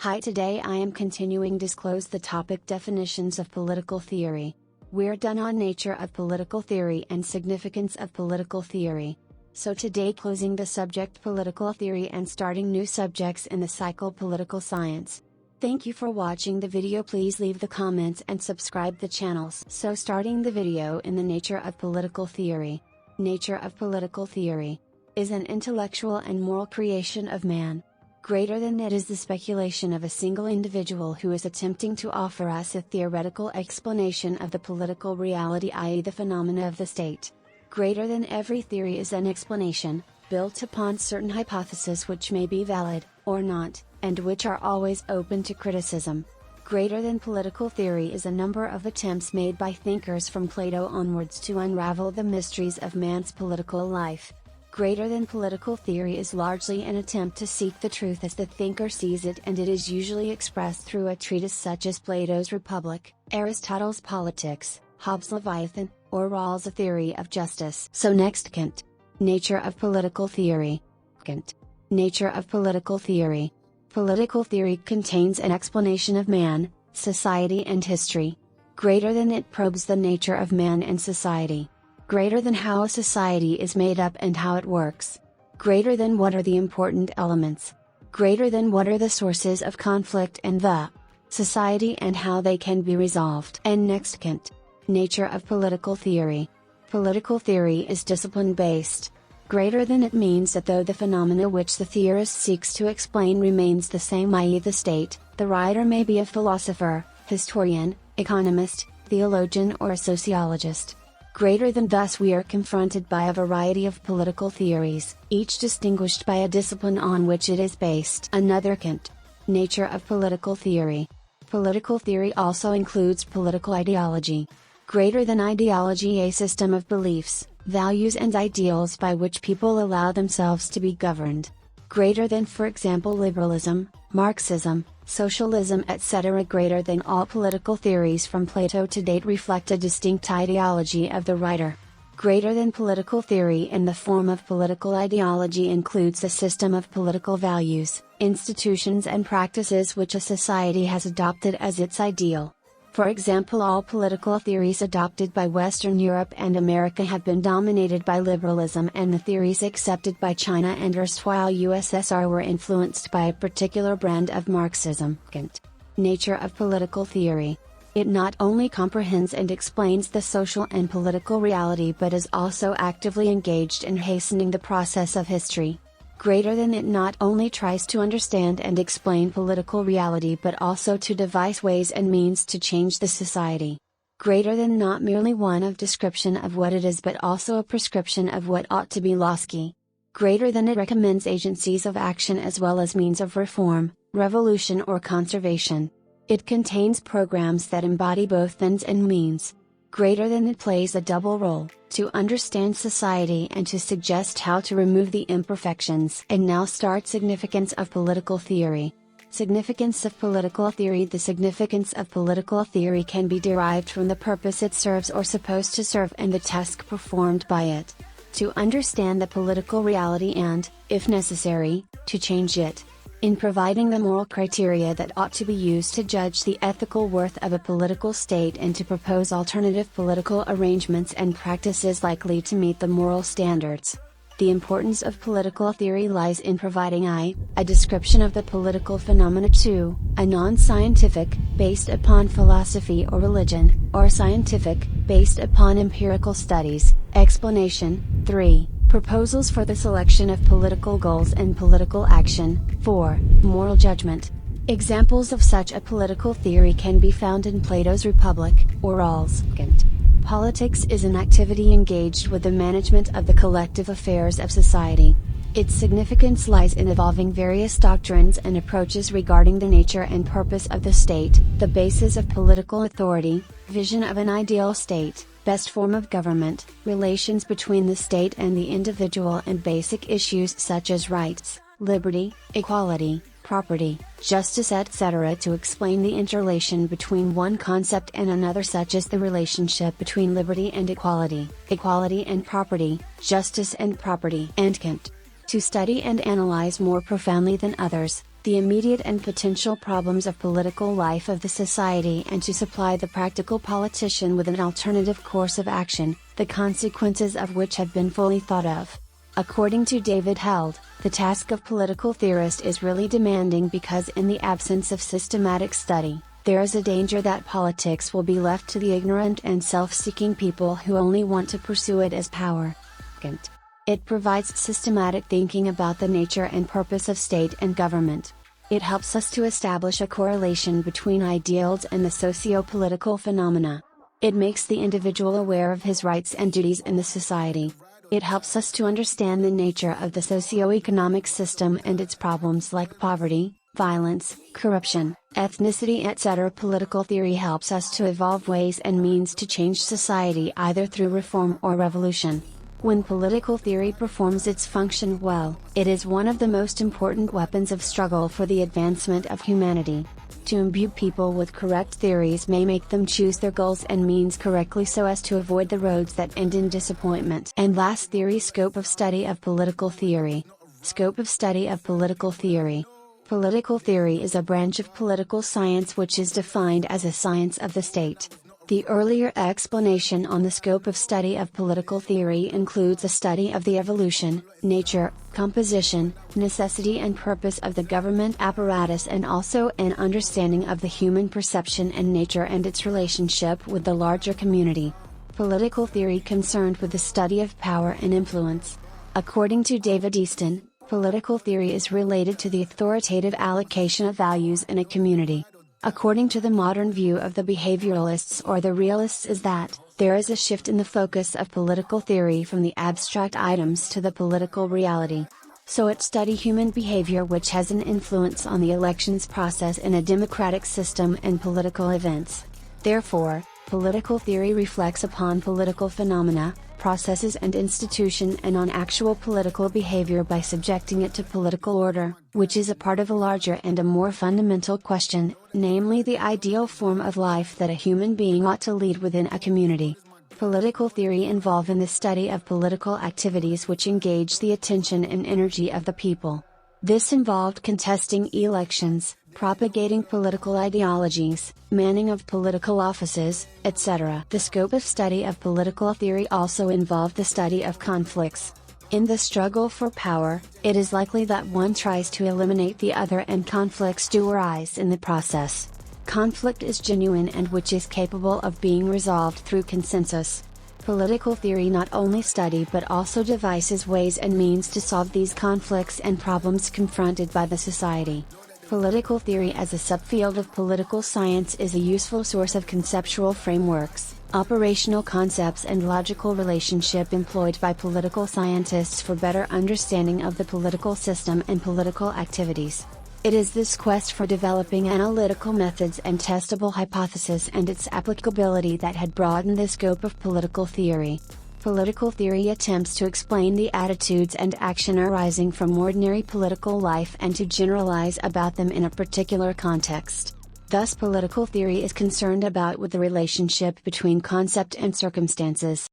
Hi, today I am continuing disclose the topic definitions of political theory. We're done on nature of political theory and significance of political theory. So today closing the subject political theory and starting new subjects in the cycle political science. Thank you for watching the video. Please leave the comments and subscribe the channels. So starting the video in the nature of political theory. Nature of political theory is an intellectual and moral creation of man. Greater than it is the speculation of a single individual who is attempting to offer us a theoretical explanation of the political reality, i.e. the phenomena of the state. Greater than every theory is an explanation, built upon certain hypotheses which may be valid, or not, and which are always open to criticism. Greater than political theory is a number of attempts made by thinkers from Plato onwards to unravel the mysteries of man's political life. Greater than political theory is largely an attempt to seek the truth as the thinker sees it, and it is usually expressed through a treatise such as Plato's Republic, Aristotle's Politics, Hobbes' Leviathan, or Rawls' A Theory of Justice. So next, nature of political theory. Nature of political theory. Political theory contains an explanation of man, society and history. Greater than it probes the nature of man and society. Greater than how a society is made up and how it works. Greater than what are the important elements. Greater than what are the sources of conflict and the society and how they can be resolved. And next, nature of political theory. Political theory is discipline-based. Greater than it means that though the phenomena which the theorist seeks to explain remains the same, i.e. the state, the writer may be a philosopher, historian, economist, theologian or a sociologist. Greater than thus we are confronted by a variety of political theories, each distinguished by a discipline on which it is based. Another nature of political theory. Political theory also includes political ideology. Greater than ideology, a system of beliefs, values and ideals by which people allow themselves to be governed. Greater than, for example, liberalism, Marxism, socialism, etc. Greater than all political theories from Plato to date reflect a distinct ideology of the writer. Greater than political theory in the form of political ideology includes a system of political values, institutions and practices which a society has adopted as its ideal. For example, all political theories adopted by Western Europe and America have been dominated by liberalism, and the theories accepted by China and erstwhile USSR were influenced by a particular brand of Marxism. Nature of political theory. It not only comprehends and explains the social and political reality but is also actively engaged in hastening the process of history. Greater than it not only tries to understand and explain political reality but also to devise ways and means to change the society. Greater than not merely one of description of what it is but also a prescription of what ought to be lawski. Greater than it recommends agencies of action as well as means of reform, revolution or conservation. It contains programs that embody both ends and means. Greater than it plays a double role, to understand society and to suggest how to remove the imperfections. And now start significance of political theory. Significance of political theory. The significance of political theory can be derived from the purpose it serves or supposed to serve and the task performed by it. To understand the political reality and, if necessary, to change it. In providing the moral criteria that ought to be used to judge the ethical worth of a political state and to propose alternative political arrangements and practices likely to meet the moral standards. The importance of political theory lies in providing a description of the political phenomena, 2, a non-scientific, based upon philosophy or religion, or scientific, based upon empirical studies, explanation, 3. Proposals for the selection of political goals and political action. 4. Moral judgment. Examples of such a political theory can be found in Plato's Republic, or Rawls. Politics is an activity engaged with the management of the collective affairs of society. Its significance lies in evolving various doctrines and approaches regarding the nature and purpose of the state, the basis of political authority, vision of an ideal state, best form of government, relations between the state and the individual, and basic issues such as rights, liberty, equality, property, justice, etc. to explain the interrelation between one concept and another, such as the relationship between liberty and equality, equality and property, justice and property. And to study and analyze more profoundly than others, the immediate and potential problems of political life of the society and to supply the practical politician with an alternative course of action, the consequences of which have been fully thought of. According to David Held, the task of political theorist is really demanding because in the absence of systematic study, there is a danger that politics will be left to the ignorant and self-seeking people who only want to pursue it as power. It provides systematic thinking about the nature and purpose of state and government. It helps us to establish a correlation between ideals and the socio-political phenomena. It makes the individual aware of his rights and duties in the society. It helps us to understand the nature of the socio-economic system and its problems like poverty, violence, corruption, ethnicity, etc. Political theory helps us to evolve ways and means to change society either through reform or revolution. When political theory performs its function well, it is one of the most important weapons of struggle for the advancement of humanity. To imbue people with correct theories may make them choose their goals and means correctly so as to avoid the roads that end in disappointment. And last theory, scope of study of political theory. Scope of study of political theory. Political theory is a branch of political science which is defined as a science of the state. The earlier explanation on the scope of study of political theory includes a study of the evolution, nature, composition, necessity and purpose of the government apparatus and also an understanding of the human perception and nature and its relationship with the larger community. Political theory concerned with the study of power and influence. According to David Easton, political theory is related to the authoritative allocation of values in a community. According to the modern view of the behavioralists or the realists is that, there is a shift in the focus of political theory from the abstract items to the political reality. So it studies human behavior which has an influence on the elections process in a democratic system and political events. Therefore, political theory reflects upon political phenomena, processes and institution and on actual political behavior by subjecting it to political order, which is a part of a larger and a more fundamental question, namely the ideal form of life that a human being ought to lead within a community. Political theory involves in the study of political activities which engage the attention and energy of the people. This involved contesting elections, propagating political ideologies, manning of political offices, etc. The scope of study of political theory also involved the study of conflicts. In the struggle for power, it is likely that one tries to eliminate the other and conflicts do arise in the process. Conflict is genuine and which is capable of being resolved through consensus. Political theory not only study but also devises ways and means to solve these conflicts and problems confronted by the society. Political theory as a subfield of political science is a useful source of conceptual frameworks, operational concepts and logical relationship employed by political scientists for better understanding of the political system and political activities. It is this quest for developing analytical methods and testable hypotheses and its applicability that had broadened the scope of political theory. Political theory attempts to explain the attitudes and action arising from ordinary political life and to generalize about them in a particular context. Thus political theory is concerned about with the relationship between concept and circumstances.